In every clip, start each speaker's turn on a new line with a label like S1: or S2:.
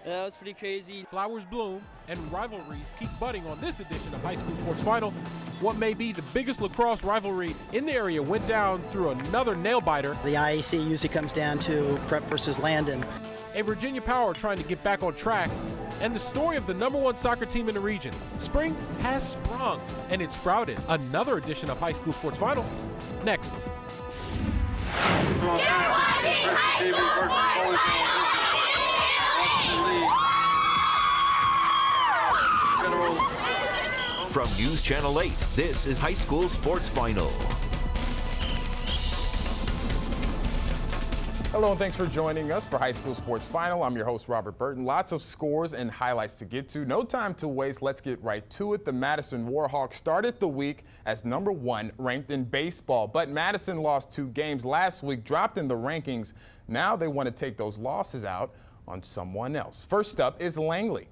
S1: That was pretty crazy.
S2: Flowers bloom and rivalries keep budding on this edition of High School Sports Final. What may be the biggest lacrosse rivalry in the area went down through another nail-biter.
S3: The IAC usually comes down to Prep versus Landon.
S2: A Virginia Power trying to get back on track, and the story of the #1 soccer team in the region. Spring has sprung, and it sprouted. Another edition of High School Sports Final, next.
S4: You're watching High School Sports Final!
S5: From News Channel 8, this is High School Sports Final.
S6: Hello and thanks for joining us for High School Sports Final. I'm your host, Robert Burton. Lots of scores and highlights to get to. No time to waste. Let's get right to it. The Madison Warhawks started the week as #1 ranked in baseball, but Madison lost 2 games last week, dropped in the rankings. Now they want to take those losses out on someone else. First up is Langley.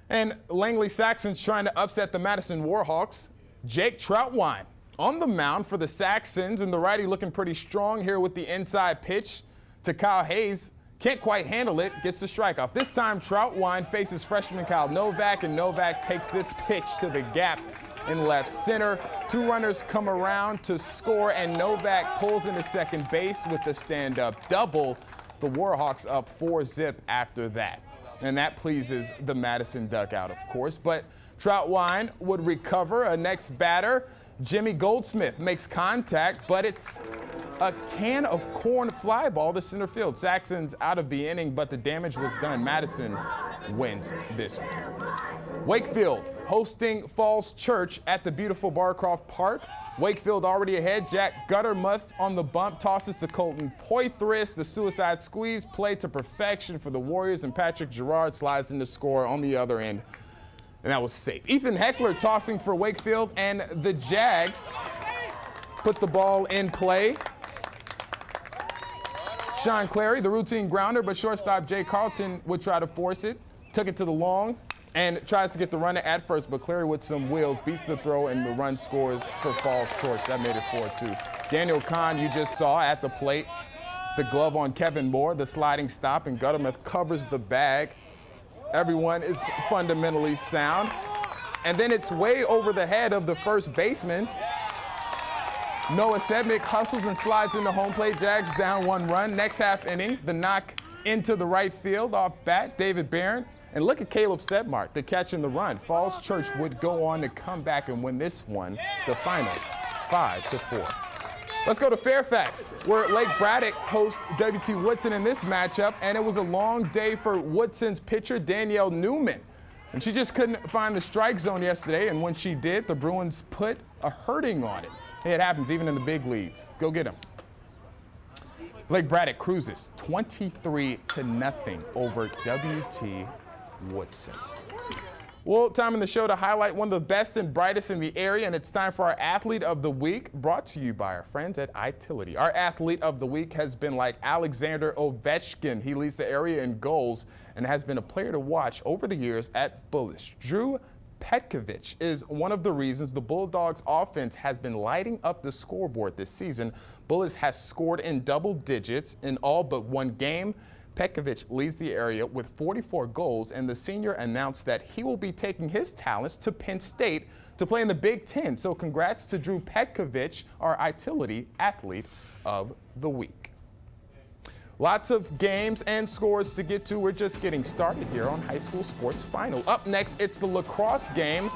S6: And Langley Saxons trying to upset the Madison Warhawks. Jake Troutwine on the mound for the Saxons, and the righty looking pretty strong here with the inside pitch to Kyle Hayes. Can't quite handle it, gets the strikeout. This time Troutwine faces freshman Kyle Novak, and Novak takes this pitch to the gap in left center. 2 runners come around to score, and Novak pulls into second base with the stand-up double. The Warhawks up 4-zip after that. And that pleases the Madison dugout, of course. But Troutwine would recover. A next batter, Jimmy Goldsmith, makes contact, but it's a can of corn fly ball to center field. Saxons out of the inning, but the damage was done. Madison wins this one. Wakefield hosting Falls Church at the beautiful Barcroft Park. Wakefield already ahead. Jack Guttermuth on the bump tosses to Colton Poitras. The suicide squeeze play to perfection for the Warriors, and Patrick Girard slides in to score on the other end, and that was safe. Ethan Heckler tossing for Wakefield, and the Jags put the ball in play. Sean Clary, the routine grounder, but shortstop Jay Carlton would try to force it. Took it to the long and tries to get the runner at first, but Clary with some wheels beats the throw, and the run scores for Falls Church. That made it 4-2. Daniel Kahn, you just saw at the plate. The glove on Kevin Moore, the sliding stop, and Guttermuth covers the bag. Everyone is fundamentally sound. And then it's way over the head of the first baseman. Noah Sedmick hustles and slides into home plate. Jags down 1 run. Next half inning, the knock into the right field off bat, David Barron. And look at Caleb Sedmark, the catch in the run. Falls Church would go on to come back and win this one, the final 5-4. Let's go to Fairfax, where Lake Braddock hosts W.T. Woodson in this matchup, and it was a long day for Woodson's pitcher, Danielle Newman. And she just couldn't find the strike zone yesterday, and when she did, the Bruins put a hurting on it. Hey, it happens even in the big leagues. Go get them. Lake Braddock cruises 23-0 over W.T. Woodson. Well, time in the show to highlight one of the best and brightest in the area, and it's time for our Athlete of the Week, brought to you by our friends at iTility. Our Athlete of the Week has been like Alexander Ovechkin. He leads the area in goals and has been a player to watch over the years at Bullish. Drew Petkovic is one of the reasons the Bulldogs offense has been lighting up the scoreboard this season. Bullish has scored in double digits in all but 1 game. Petkovic leads the area with 44 goals, and the senior announced that he will be taking his talents to Penn State to play in the Big Ten. So congrats to Drew Petkovic, our iTility Athlete of the Week. Lots of games and scores to get to. We're just getting started here on High School Sports Final. Up next, it's the lacrosse game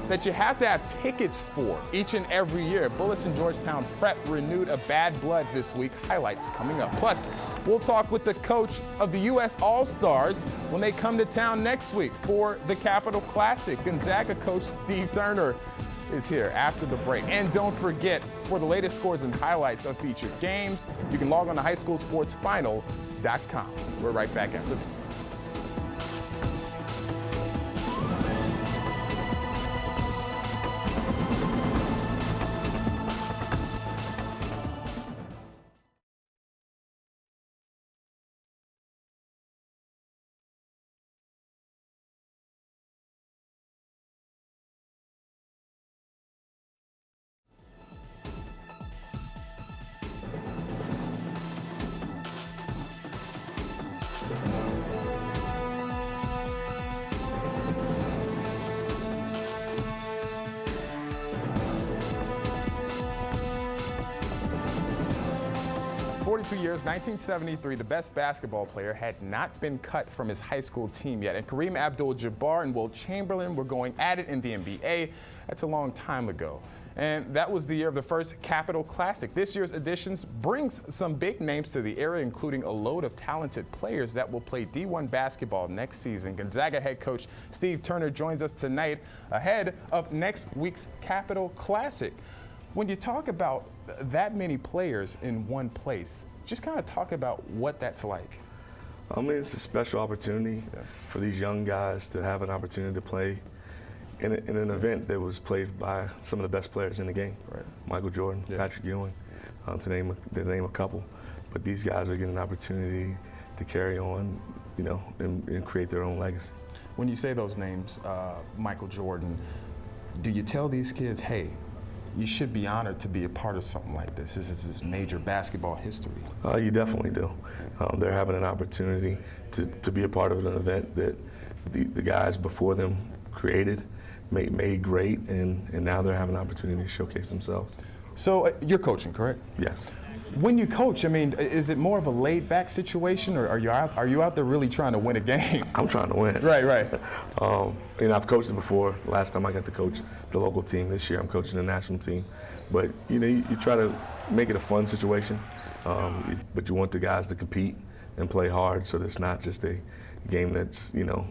S6: that you have to have tickets for each and every year. Bullis and Georgetown Prep renewed a bad blood this week. Highlights coming up. Plus, we'll talk with the coach of the U.S. All-Stars when they come to town next week for the Capital Classic. Gonzaga coach Steve Turner is here after the break. And don't forget, for the latest scores and highlights of featured games, you can log on to highschoolsportsfinal.com. We're right back after this. 2 years, 1973, the best basketball player had not been cut from his high school team yet. And Kareem Abdul-Jabbar and Wilt Chamberlain were going at it in the NBA. That's a long time ago. And that was the year of the first Capital Classic. This year's editions brings some big names to the area, including a load of talented players that will play D1 basketball next season. Gonzaga head coach Steve Turner joins us tonight ahead of next week's Capital Classic. When you talk about that many players in one place, just kind of talk about what that's like.
S1: I mean, it's a special opportunity for these young guys to have an opportunity to play in an event that was played by some of the best players in the game. Right. Michael Jordan, Patrick Ewing, to name a couple. But these guys are getting an opportunity to carry on, you know, and create their own legacy.
S6: When you say those names, Michael Jordan, do you tell these kids, hey, you should be honored to be a part of something like this? This is this major basketball history.
S1: You definitely do. They're having an opportunity to be a part of an event that the guys before them created, made great, and now they're having an opportunity to showcase themselves.
S6: So you're coaching, correct?
S1: Yes.
S6: When you coach, I mean, is it more of a laid-back situation, or are you out there really trying to win a game?
S1: I'm trying to win.
S6: Right.
S1: You know, I've coached it before. Last time I got to coach the local team. This year I'm coaching the national team. But you know, you try to make it a fun situation, but you want the guys to compete and play hard, so that it's not just a game that's, you know,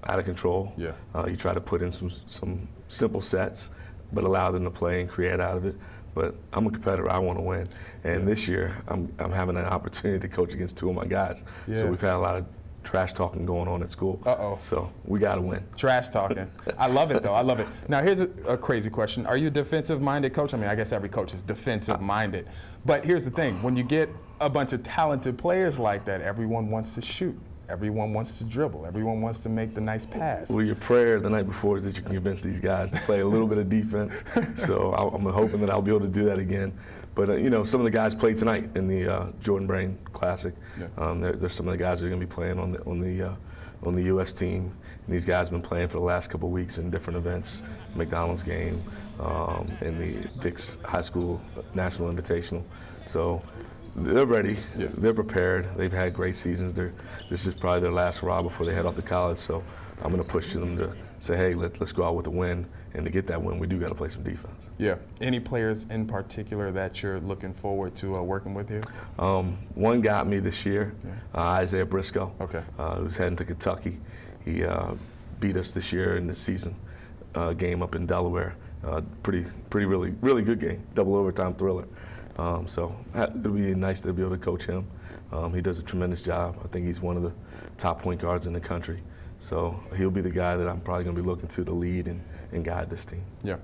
S1: out of control. Yeah. You try to put in some simple sets, but allow them to play and create out of it. But I'm a competitor. I want to win. And this year, I'm having an opportunity to coach against two of my guys. Yeah. So we've had a lot of trash talking going on at school. So we got to win. Trash talking.
S6: I love it, though. I love it. Now, here's a crazy question. Are you a defensive-minded coach? I mean, I guess every coach is defensive-minded. But here's the thing. When you get a bunch of talented players like that, everyone wants to shoot. Everyone wants to dribble. Everyone wants to make the nice pass.
S1: Well, your prayer the night before is that you can convince these guys to play a little bit of defense. So I'm hoping that I'll be able to do that again. But, you know, some of the guys played tonight in the Jordan Brain Classic. Yeah. There's some of the guys that are going to be playing on the U.S. team. And these guys have been playing for the last couple of weeks in different events, McDonald's game, and the Dick's High School National Invitational. So they're ready. Yeah. They're prepared. They've had great seasons. This is probably their last hurrah before they head off to college. So I'm going to push them to say, hey, let's go out with a win. And to get that win, we do got to play some defense.
S6: Yeah. Any players in particular that you're looking forward to working with here?
S1: One got me this year, Isaiah Briscoe, who's heading to Kentucky. He beat us this year in the season game up in Delaware. Really good game, double overtime thriller. So it'll be nice to be able to coach him. He does a tremendous job. I think he's one of the top point guards in the country. So he'll be the guy that I'm probably going to be looking to lead and guide this team.
S6: Yeah.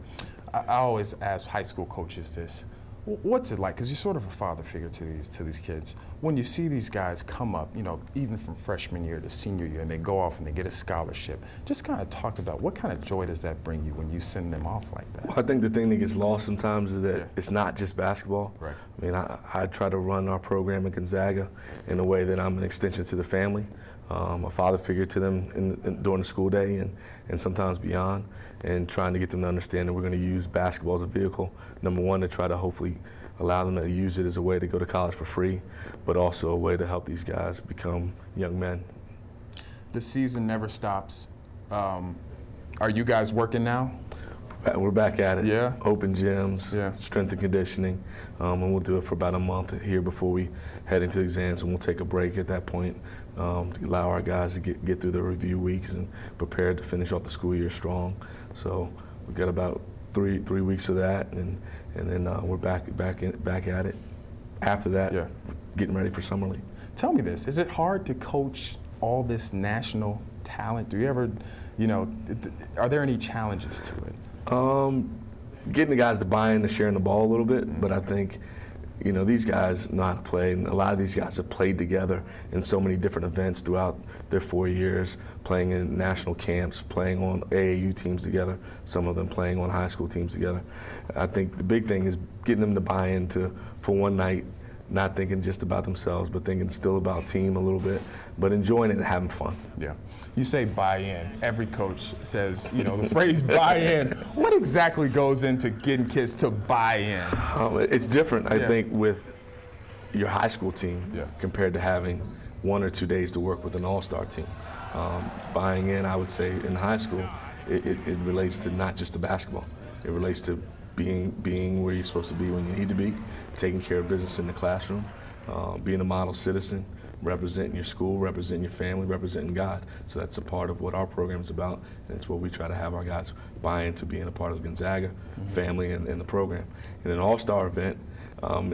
S6: I always ask high school coaches this. What's it like? Because you're sort of a father figure to these kids. When you see these guys come up, you know, even from freshman year to senior year, and they go off and they get a scholarship, just kind of talk about what kind of joy does that bring you when you send them off like that?
S1: Well, I think the thing that gets lost sometimes is that it's not just basketball.
S6: Right.
S1: I mean, I try to run our program at Gonzaga in a way that I'm an extension to the family, a father figure to them during the school day and sometimes beyond, and trying to get them to understand that we're going to use basketball as a vehicle, number one, to try to hopefully allow them to use it as a way to go to college for free, but also a way to help these guys become young men.
S6: The season never stops. Are you guys working now?
S1: We're back at it.
S6: Yeah.
S1: Open gyms, strength and conditioning, and we'll do it for about a month here before we head into exams, and we'll take a break at that point to allow our guys to get through the review weeks and prepare to finish off the school year strong. So we've got about three weeks of that, and then we're back at it. After that, getting ready for summer league.
S6: Tell me this: is it hard to coach all this national talent? Do you ever, you know, are there any challenges to it?
S1: Getting the guys to buy in to sharing the ball a little bit, but I think, you know, these guys know how to play, and a lot of these guys have played together in so many different events throughout their 4 years, playing in national camps, playing on AAU teams together, some of them playing on high school teams together. I think the big thing is getting them to buy into, for one night, not thinking just about themselves, but thinking still about team a little bit, but enjoying it and having fun.
S6: Yeah. You say buy in. Every coach says, you know, the phrase buy in. What exactly goes into getting kids to buy in?
S1: It's different, I think, with your high school team compared to having 1 or 2 days to work with an all-star team. Buying in, I would say, in high school, it relates to not just the basketball. It relates to being where you're supposed to be when you need to be, taking care of business in the classroom, being a model citizen, representing your school, representing your family, representing God. So that's a part of what our program is about, and it's what we try to have our guys buy into, being a part of the Gonzaga family and the program. In an all-star event,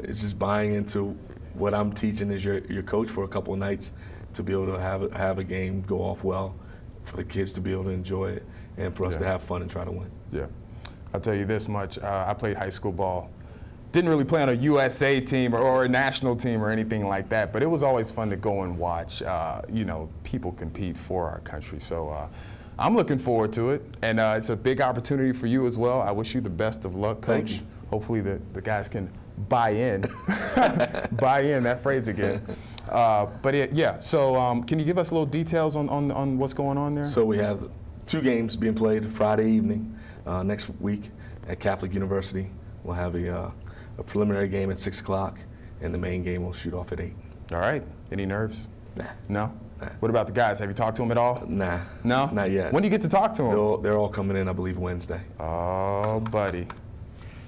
S1: it's just buying into what I'm teaching as your coach for a couple of nights, to be able to have a game go off well, for the kids to be able to enjoy it, and for us to have fun and try to win.
S6: Yeah. I'll tell you this much, I played high school ball. Didn't really play on a USA team or a national team or anything like that, but it was always fun to go and watch, you know, people compete for our country. So I'm looking forward to it, and it's a big opportunity for you as well. I wish you the best of luck, Coach.
S1: Thank you.
S6: Hopefully the guys can buy in, buy in, that phrase again. Yeah, so can you give us a little details on what's going on there?
S1: So we have 2 games being played Friday evening next week at Catholic University. We'll have a preliminary game at 6 o'clock, and the main game will shoot off at 8.
S6: All right. Any nerves?
S1: Nah.
S6: No?
S1: Nah.
S6: What about the guys? Have you talked to them at all?
S1: Nah.
S6: No?
S1: Not yet.
S6: When do you get to talk to them?
S1: They're all coming in, I believe, Wednesday.
S6: Oh, buddy.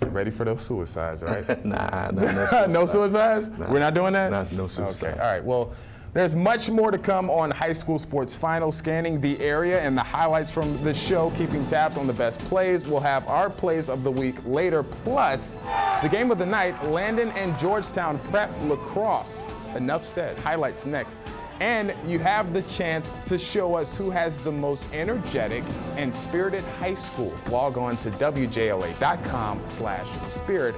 S6: Ready for those suicides, right?
S1: Nah, no suicides.
S6: No suicides?
S1: Nah.
S6: We're not doing that?
S1: No suicides.
S6: Okay, all right. Well, there's much more to come on High School Sports Final, scanning the area and the highlights from the show, keeping tabs on the best plays. We'll have our plays of the week later, plus the game of the night, Landon and Georgetown Prep lacrosse. Enough said. Highlights next. And you have the chance to show us who has the most energetic and spirited high school. Log on to WJLA.com/spirit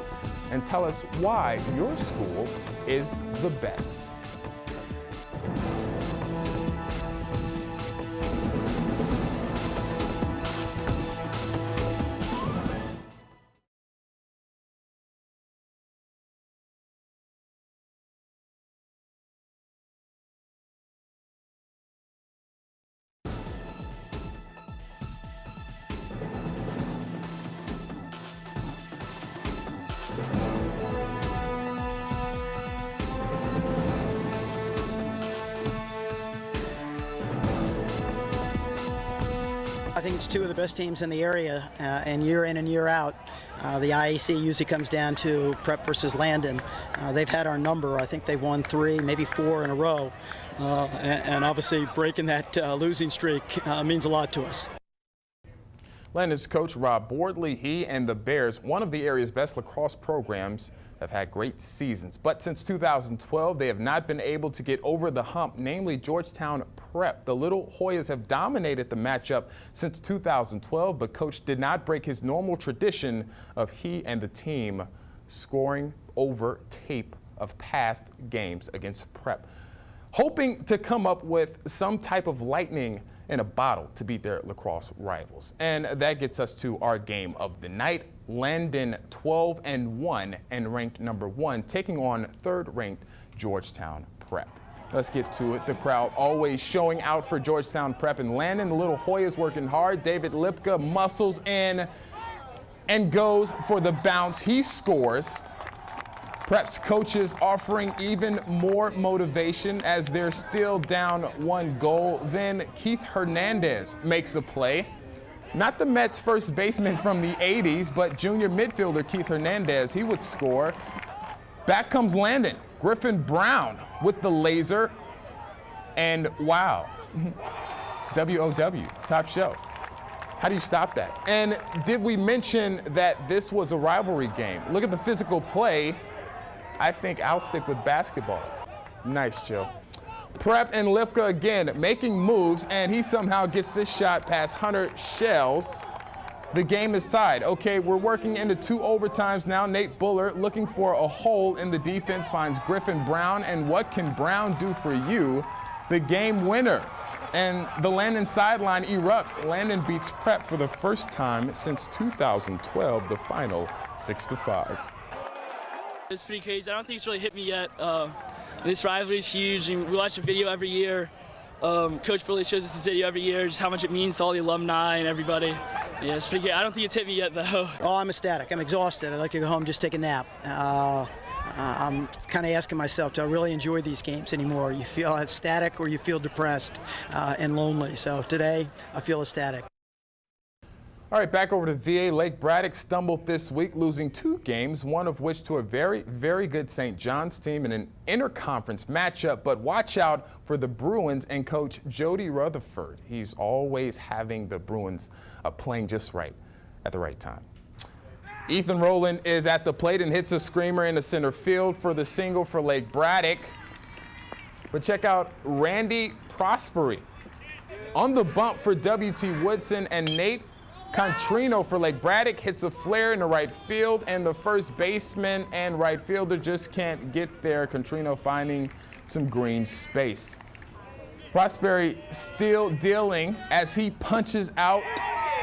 S6: and tell us why your school is the best.
S3: I think it's 2 of the best teams in the area, and year in and year out, the IAC usually comes down to Prep versus Landon. They've had our number. I think they've won 3, maybe 4 in a row, and obviously breaking that losing streak means a lot to us.
S6: Landon's coach Rob Bordley, he and the Bears, one of the area's best lacrosse programs, have had great seasons. But since 2012, they have not been able to get over the hump, namely Georgetown Prep. The Little Hoyas have dominated the matchup since 2012, but coach did not break his normal tradition of he and the team scoring over tape of past games against Prep, hoping to come up with some type of lightning in a bottle to beat their lacrosse rivals. And that gets us to our game of the night. Landon 12-1 and ranked number 1, taking on 3rd-ranked Georgetown Prep. Let's get to it. The crowd always showing out for Georgetown Prep, and Landon, the Little Hoyas working hard. David Lipka muscles in and goes for the bounce. He scores. Prep's coaches offering even more motivation as they're still down 1 goal. Then Keith Hernandez makes a play. Not the Mets' first baseman from the 80s, but junior midfielder Keith Hernandez, he would score. Back comes Landon. Griffin Brown with the laser. And wow, WOW, top shelf. How do you stop that? And did we mention that this was a rivalry game? Look at the physical play. I think I'll stick with basketball. Nice, Joe. Prep and Lipka again making moves, and he somehow gets this shot past Hunter Shells. The game is tied. Okay, we're working into 2 overtimes now. Nate Buller looking for a hole in the defense, finds Griffin Brown, and what can Brown do for you? The game winner. And the Landon sideline erupts. Landon beats Prep for the first time since 2012, the final 6-5.
S7: It's pretty crazy. I don't think it's really hit me yet. This rivalry is huge, and we watch the video every year. Coach Burley shows us the video every year, just how much it means to all the alumni and everybody. Yeah, it's pretty good. I don't think it's hit me yet, though.
S3: Oh, I'm ecstatic. I'm exhausted. I'd like to go home, just take a nap. I'm kind of asking myself, do I really enjoy these games anymore? You feel ecstatic or you feel depressed and lonely. So today, I feel ecstatic.
S6: All right, back over to VA. Lake Braddock stumbled this week, losing 2 games, one of which to a very, very good St. John's team in an interconference matchup. But watch out for the Bruins and coach Jody Rutherford. He's always having the Bruins playing just right at the right time. Ethan Rowland is at the plate and hits a screamer in the center field for the single for Lake Braddock. But check out Randy Prosperi on the bump for W.T. Woodson, and Nate Contrino for Lake Braddock hits a flare in the right field, and the first baseman and right fielder just can't get there. Contrino finding some green space. Prosperi still dealing as he punches out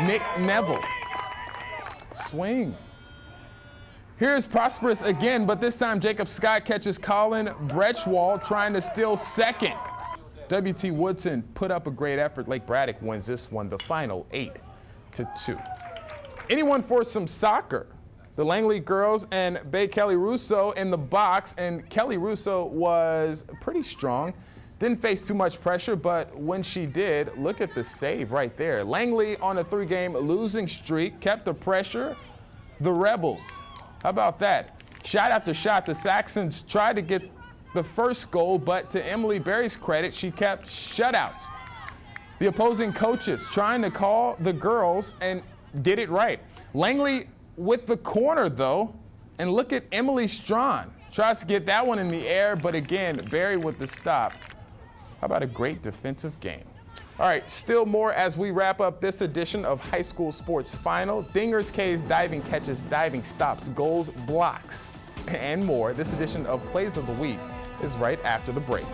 S6: Nick Neville. Swing. Here's Prosperous again, but this time Jacob Scott catches Colin Brechwald trying to steal second. W.T. Woodson put up a great effort. Lake Braddock wins this one, the final 8-2. Anyone for some soccer? The Langley girls and Bay Kelly Russo in the box, and Kelly Russo was pretty strong. Didn't face too much pressure, but when she did, look at the save right there. Langley on a 3-game losing streak, kept the pressure. The Rebels, how about that? Shot after shot, the Saxons tried to get the first goal, but to Emily Berry's credit, she kept shutouts. The opposing coaches trying to call the girls and get it right. Langley with the corner, though, and look at Emily Strawn. Tries to get that one in the air, but again, Berry with the stop. How about a great defensive game? All right, still more as we wrap up this edition of High School Sports Final. Dingers, K's, diving catches, diving stops, goals, blocks, and more. This edition of Plays of the Week is right after the break.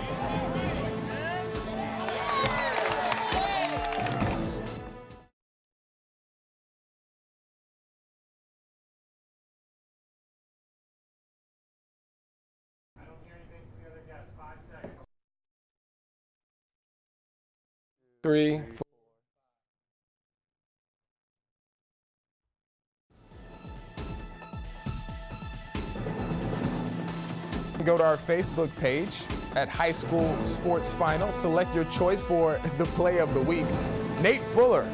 S8: Three, four.
S6: Go to our Facebook page at High School Sports Final. Select your choice for the play of the week. Nate Fuller.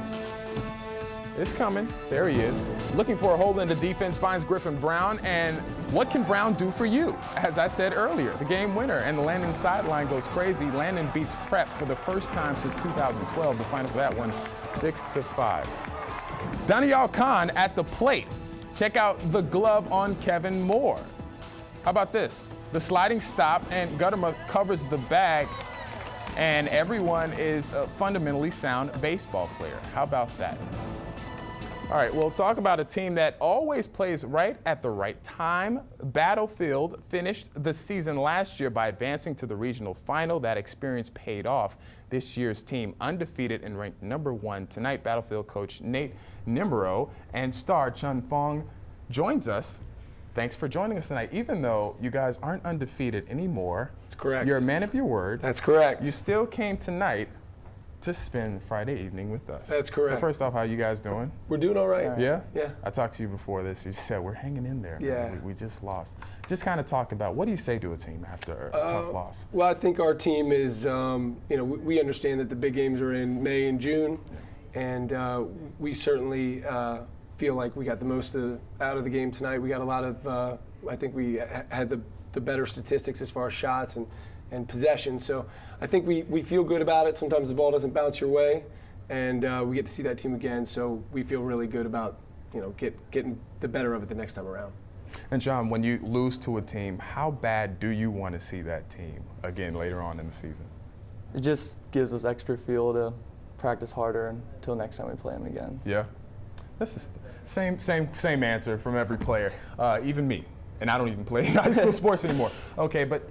S6: It's coming. There he is. Looking for a hole in the defense, finds Griffin Brown. And what can Brown do for you? As I said earlier, the game winner. And the Landon sideline goes crazy. Landon beats Prep for the first time since 2012. The final for that one, 6-5. Danielle Khan at the plate. Check out the glove on Kevin Moore. How about this? The sliding stop, and Gutterma covers the bag. And everyone is a fundamentally sound baseball player. How about that? All right, we'll talk about a team that always plays right at the right time. Battlefield finished the season last year by advancing to the regional final. That experience paid off. This year's team undefeated and ranked #1. Tonight, Battlefield coach Nate Nimero and star Chun Fong joins us. Thanks for joining us tonight. Even though you guys aren't undefeated anymore.
S8: That's correct.
S6: You're a man of your word.
S8: That's correct.
S6: You still came tonight to spend Friday evening with us.
S8: That's correct.
S6: So first off, how you guys doing?
S8: We're doing all right.
S6: Yeah?
S8: Yeah.
S6: I talked to you before this. You said we're hanging in there.
S8: Yeah.
S6: We just lost. Just kind of talk about, what do you say to a team after a tough loss?
S8: Well, I think our team is, we understand that the big games are in May and June, and we certainly feel like we got the most out of the game tonight. We got a lot of, I think we had the better statistics as far as shots and possession. So I think we feel good about it. Sometimes the ball doesn't bounce your way, and we get to see that team again. So we feel really good about, getting the better of it the next time around.
S6: And John, when you lose to a team, how bad do you want to see that team again later on in the season?
S9: It just gives us extra fuel to practice harder until next time we play them again.
S6: Yeah, that's the same answer from every player, even me. And I don't even play high school sports anymore. Okay, but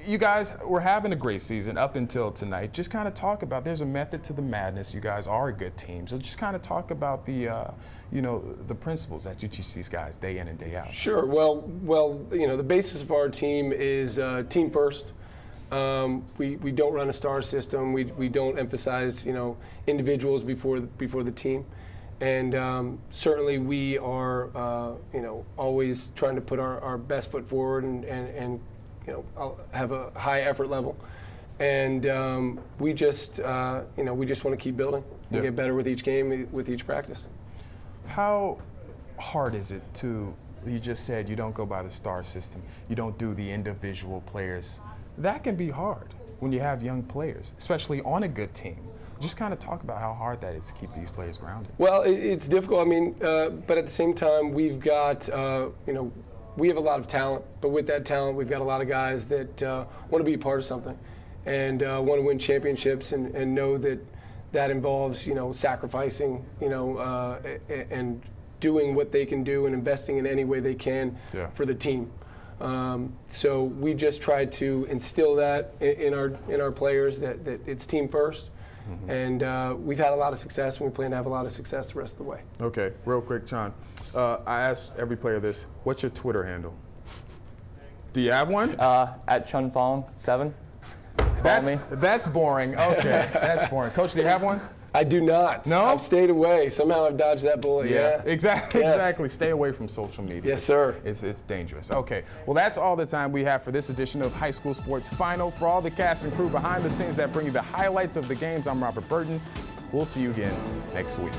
S6: you guys were having a great season up until tonight. Just kind of talk about, there's a method to the madness. You guys are a good team. So just kind of talk about the, the principles that you teach these guys day in and day out.
S8: Sure. Well, the basis of our team is team first. We don't run a star system. We don't emphasize, individuals before the team. And certainly we are, always trying to put our best foot forward and have a high effort level. And we just want to keep building and get better with each game, with each practice.
S6: How hard is it to, you just said you don't go by the star system, you don't do the individual players. That can be hard when you have young players, especially on a good team. Just kind of talk about how hard that is to keep these players grounded.
S8: Well, it's difficult. I mean, but at the same time, we've got, we have a lot of talent. But with that talent, we've got a lot of guys that want to be a part of something and want to win championships and know that that involves, sacrificing, and doing what they can do and investing in any way they can for the team. So we just try to instill that in our players that it's team first. And we've had a lot of success, and we plan to have a lot of success the rest of the way.
S6: Okay, real quick, John. I asked every player this. What's your Twitter handle? Do you have one?
S9: At Chunfong7.
S6: That's boring. Okay, that's boring. Coach, do you have one?
S8: I do not.
S6: No?
S8: I've stayed away. Somehow I've dodged that bullet. Yeah.
S6: Exactly.
S8: Yes.
S6: Exactly. Stay away from social media.
S8: Yes, sir.
S6: It's dangerous. Okay. Well, that's all the time we have for this edition of High School Sports Final. For all the cast and crew behind the scenes that bring you the highlights of the games, I'm Robert Burton. We'll see you again next week.